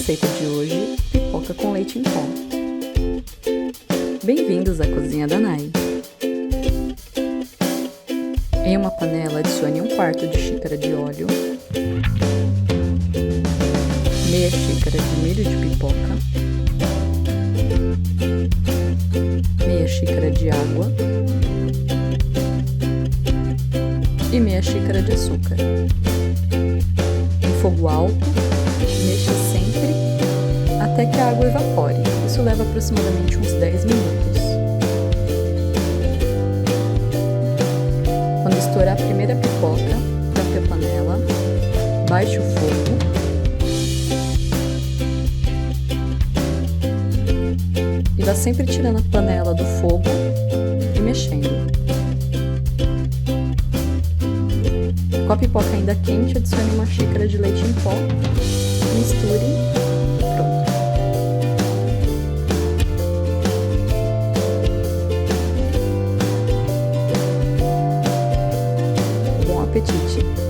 receita de hoje, pipoca com leite em pó. Bem-vindos à Cozinha da Nai. Em uma panela, adicione 1/4 de xícara de óleo, meia xícara de milho de pipoca, meia xícara de água e meia xícara de açúcar. Em fogo alto, mexa sempre até que a água evapore. Isso leva aproximadamente uns 10 minutos. Quando estourar a primeira pipoca, tampe a panela, baixe o fogo e vá sempre tirando a panela do fogo e mexendo. Com a pipoca ainda quente, adicione uma xícara de leite em pó, misture e pronto. Bom apetite!